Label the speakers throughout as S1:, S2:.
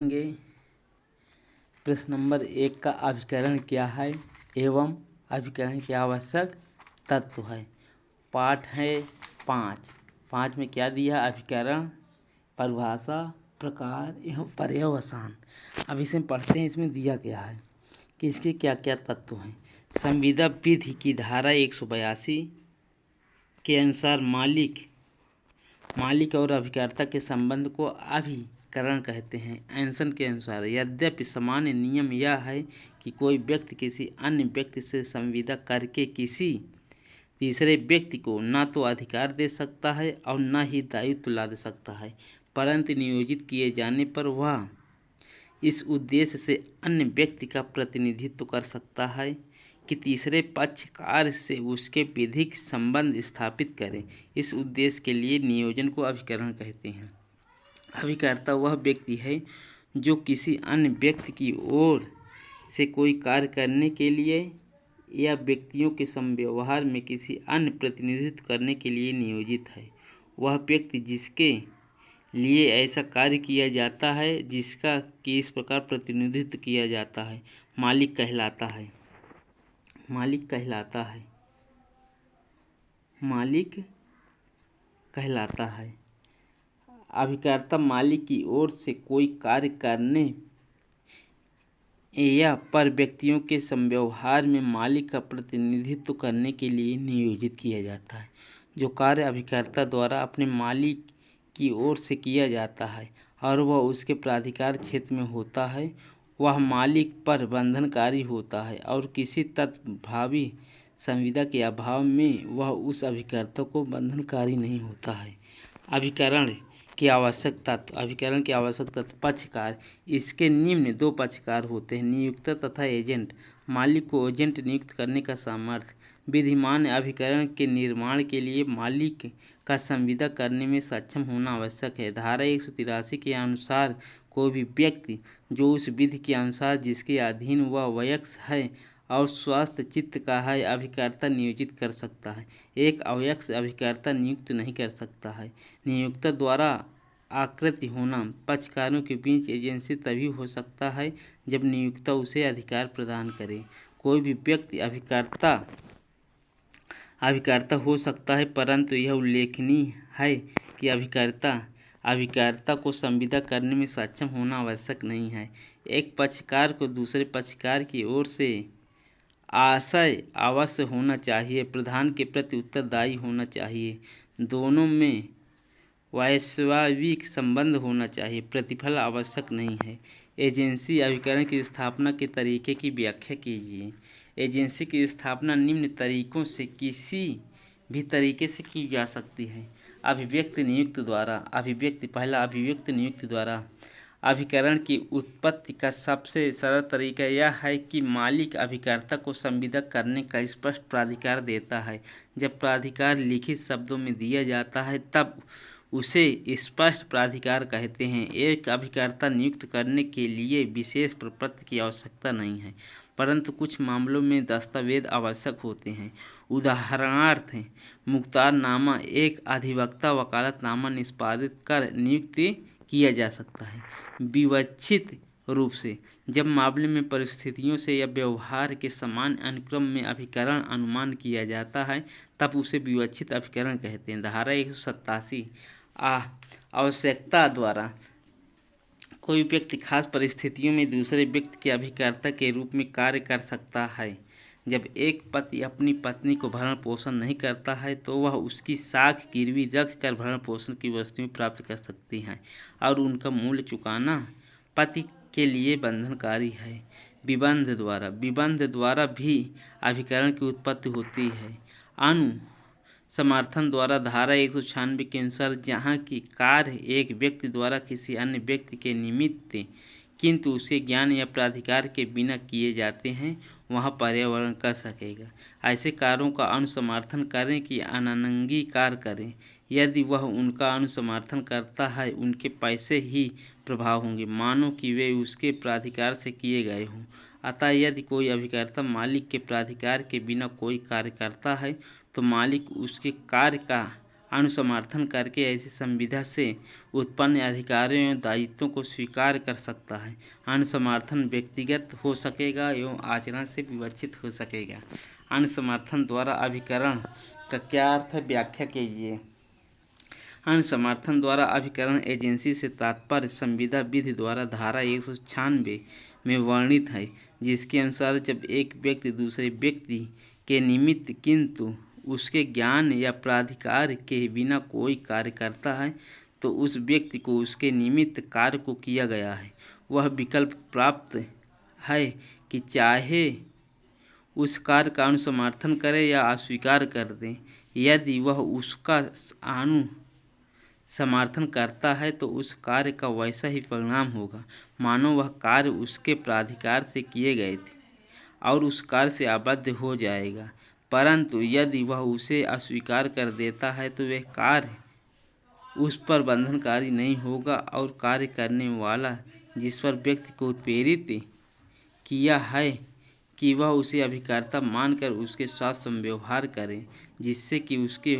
S1: गे प्रश्न नंबर 1 का अभिकरण क्या है एवं अभिकरण के आवश्यक तत्व है। पाठ है 5 में क्या दिया? अभिकरण, परिभाषा, प्रकार एवं पर्यवसान। अब इसे पढ़ते हैं। इसमें दिया क्या है कि इसके क्या क्या तत्व हैं। संविदा विधि की धारा 182 के अनुसार मालिक और अभिकर्ता के संबंध को अभिकरण कहते हैं। एंसन के अनुसार यद्यपि सामान्य नियम यह है कि कोई व्यक्ति किसी अन्य व्यक्ति से संविदा करके किसी तीसरे व्यक्ति को न तो अधिकार दे सकता है और न ही दायित्व लाद सकता है, परंतु नियोजित किए जाने पर वह इस उद्देश्य से अन्य व्यक्ति का प्रतिनिधित्व कर सकता है कि तीसरे पक्षकार से उसके विधिक संबंध स्थापित करें। इस उद्देश्य के लिए नियोजन को अभिकरण कहते हैं। अभिकर्ता वह व्यक्ति है जो किसी अन्य व्यक्ति की ओर से कोई कार्य करने के लिए या व्यक्तियों के समव्यवहार में किसी अन्य प्रतिनिधित्व करने के लिए नियोजित है। वह व्यक्ति जिसके लिए ऐसा कार्य किया जाता है, जिसका कि इस प्रकार प्रतिनिधित्व किया जाता है, मालिक कहलाता है। अभिकर्ता मालिक की ओर से कोई कार्य करने या पर व्यक्तियों के समव्यवहार में मालिक का प्रतिनिधित्व करने के लिए नियोजित किया जाता है। जो कार्य अभिकर्ता द्वारा अपने मालिक की ओर से किया जाता है और वह उसके प्राधिकार क्षेत्र में होता है, वह मालिक पर बंधनकारी होता है और किसी तत्प्रभावी संविदा के अभाव में वह उस अभिकर्ता को बंधनकारी नहीं होता है। अभिकरण के आवश्यक तत्व। पक्षकार। इसके निम्न 2 पक्षकार होते हैं, नियोक्ता तथा एजेंट। मालिक को एजेंट नियुक्त करने का सामर्थ्य। विधिमान अभिकरण के निर्माण के लिए मालिक का संविदा करने में सक्षम होना आवश्यक है। धारा 183 के अनुसार कोई भी व्यक्ति जो उस विधि के अनुसार जिसके अधीन वह वयस्क है और स्वस्थ चित्त का है, अभिकर्ता नियोजित कर सकता है। एक अवयस्क अभिकर्ता नियुक्त नहीं कर सकता है। नियोक्ता द्वारा आकृति होना। पक्षकारों के बीच एजेंसी तभी हो सकता है जब नियोक्ता उसे अधिकार प्रदान करे। कोई भी व्यक्ति अभिकर्ता हो सकता है, परंतु यह उल्लेखनीय है कि अभिकर्ता को संविदा करने में सक्षम होना आवश्यक नहीं है। एक पक्षकार को दूसरे पक्षकार की ओर से आशय अवश्य होना चाहिए, प्रधान के प्रति उत्तरदायी होना चाहिए, दोनों में वास्तविक संबंध होना चाहिए, प्रतिफल आवश्यक नहीं है। एजेंसी अभिकरण की स्थापना के तरीके की व्याख्या कीजिए। एजेंसी की स्थापना निम्न तरीकों से किसी भी तरीके से की जा सकती है। अभिव्यक्ति नियुक्त द्वारा। पहला अभिव्यक्ति नियुक्त द्वारा। अभिकरण की उत्पत्ति का सबसे सरल तरीका यह है कि मालिक अभिकर्ता को संविदा करने का स्पष्ट प्राधिकार देता है। जब प्राधिकार लिखित शब्दों में दिया जाता है तब उसे स्पष्ट प्राधिकार कहते हैं। एक अभिकर्ता नियुक्त करने के लिए विशेष प्रपत्र की आवश्यकता नहीं है, परंतु कुछ मामलों में दस्तावेज आवश्यक होते हैं। उदाहरणार्थ मुख्तारनामा, एक अधिवक्ता वकालतनामा निष्पादित कर नियुक्त किया जा सकता है। विवक्षित रूप से, जब मामले में परिस्थितियों से या व्यवहार के समान अनुक्रम में अभिकरण अनुमान किया जाता है तब उसे विवक्षित अभिकरण कहते हैं। धारा 187 आवश्यकता द्वारा। कोई व्यक्ति खास परिस्थितियों में दूसरे व्यक्ति के अभिकर्ता के रूप में कार्य कर सकता है। जब एक पति अपनी पत्नी को भरण पोषण नहीं करता है तो वह उसकी साख गिरवी रख कर भरण पोषण की वस्तुएं प्राप्त कर सकती हैं और उनका मूल्य चुकाना पति के लिए बंधनकारी है। विबंध द्वारा भी अभिकरण की उत्पत्ति होती है। समर्थन द्वारा। धारा 196 के अनुसार जहाँ की कार्य एक व्यक्ति द्वारा किसी अन्य व्यक्ति के निमित्त किंतु उसके ज्ञान या प्राधिकार के बिना किए जाते हैं, वहाँ पर्यावरण कर सकेगा। ऐसे कार्यों का अनुसमर्थन करें कि अनंगीकार करें। यदि वह उनका अनुसमर्थन करता है, उनके पैसे ही प्रभाव होंगे, मानो कि वे उसके प्राधिकार से किए गए हों। अतः यदि कोई अभिकर्ता मालिक के प्राधिकार के बिना कोई कार्य करता है तो मालिक उसके कार्य का अनुसमर्थन करके ऐसी संविदा से उत्पन्न अधिकारों एवं दायित्वों को स्वीकार कर सकता है। अनुसमर्थन व्यक्तिगत हो सकेगा एवं आचरण से विवक्षित हो सकेगा। अनुसमर्थन द्वारा अभिकरण का क्या अर्थ है, व्याख्या कीजिए। अनुसमर्थन द्वारा अभिकरण एजेंसी से तात्पर्य संविदा विधि द्वारा धारा 196 में वर्णित है, जिसके अनुसार जब एक व्यक्ति दूसरे व्यक्ति के निमित्त किंतु उसके ज्ञान या प्राधिकार के बिना कोई कार्य करता है तो उस व्यक्ति को उसके निमित्त कार्य को किया गया है वह विकल्प प्राप्त है कि चाहे उस कार्य का अनुसमर्थन करे या अस्वीकार कर दे। यदि वह उसका समर्थन करता है तो उस कार्य का वैसा ही परिणाम होगा मानो वह कार्य उसके प्राधिकार से किए गए थे और उस कार्य से आबद्ध हो जाएगा। परंतु यदि वह उसे अस्वीकार कर देता है तो वह कार्य उस पर बंधनकारी नहीं होगा और कार्य करने वाला जिस पर व्यक्ति को उत्प्रेरित किया है कि वह उसे अभिकर्ता मानकर उसके साथ समव्यवहार करे, जिससे कि उसके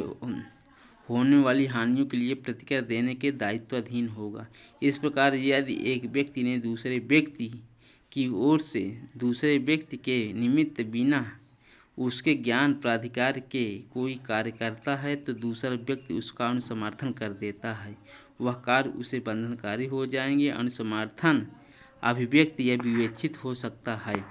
S1: होने वाली हानियों के लिए प्रतिक्रिया देने के दायित्वाधीन होगा। इस प्रकार यदि एक व्यक्ति ने दूसरे व्यक्ति की ओर से दूसरे व्यक्ति के निमित्त बिना उसके ज्ञान प्राधिकार के कोई कार्य करता है तो दूसरा व्यक्ति उसका अनुसमर्थन कर देता है, वह कार्य उसे बंधनकारी हो जाएंगे। अनुसमर्थन अभिव्यक्ति या विवेचित हो सकता है।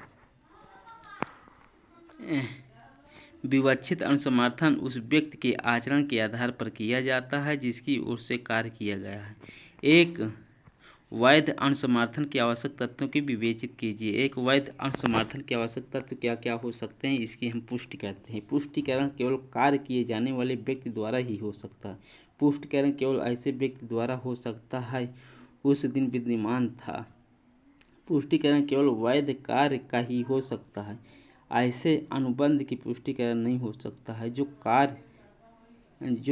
S1: विवक्षित अनुसमर्थन उस व्यक्ति के आचरण के आधार पर किया जाता है जिसकी ओर से कार्य किया गया है। एक वैध अनुसमर्थन के आवश्यक तत्वों की विवेचित कीजिए। एक वैध अनुसमर्थन के आवश्यक तत्व क्या क्या हो सकते हैं, इसकी हम पुष्टि करते हैं। पुष्टिकरण केवल कार्य किए जाने वाले व्यक्ति द्वारा ही हो सकता है। पुष्टिकरण केवल ऐसे व्यक्ति द्वारा हो सकता है उस दिन विद्यमान था। पुष्टिकरण केवल वैध कार्य का ही हो सकता है। ऐसे अनुबंध की पुष्टिकरण नहीं हो सकता है जो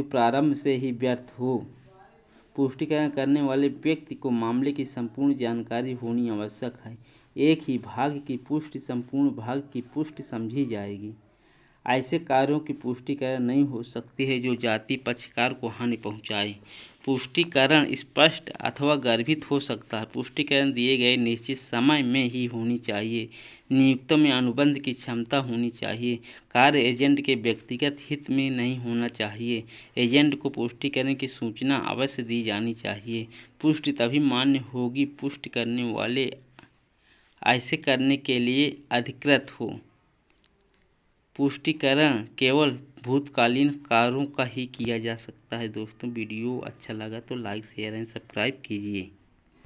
S1: प्रारंभ से ही व्यर्थ हो। पुष्टिकरण करने वाले व्यक्ति को मामले की संपूर्ण जानकारी होनी आवश्यक है। एक ही भाग की पुष्टि संपूर्ण भाग की पुष्टि समझी जाएगी। ऐसे कार्यों की पुष्टिकरण नहीं हो सकती है जो जाति पक्षकार को हानि पहुंचाए। पुष्टिकरण स्पष्ट अथवा गर्भित हो सकता है। पुष्टिकरण दिए गए निश्चित समय में ही होनी चाहिए। नियुक्तों में अनुबंध की क्षमता होनी चाहिए। कार्य एजेंट के व्यक्तिगत हित में नहीं होना चाहिए। एजेंट को पुष्टिकरण की सूचना अवश्य दी जानी चाहिए। पुष्टि तभी मान्य होगी पुष्टि करने वाले ऐसे करने के लिए अधिकृत हो। पुष्टिकरण केवल भूतकालीन कार्यों का ही किया जा सकता है। दोस्तों, वीडियो अच्छा लगा तो लाइक शेयर एंड सब्सक्राइब कीजिए।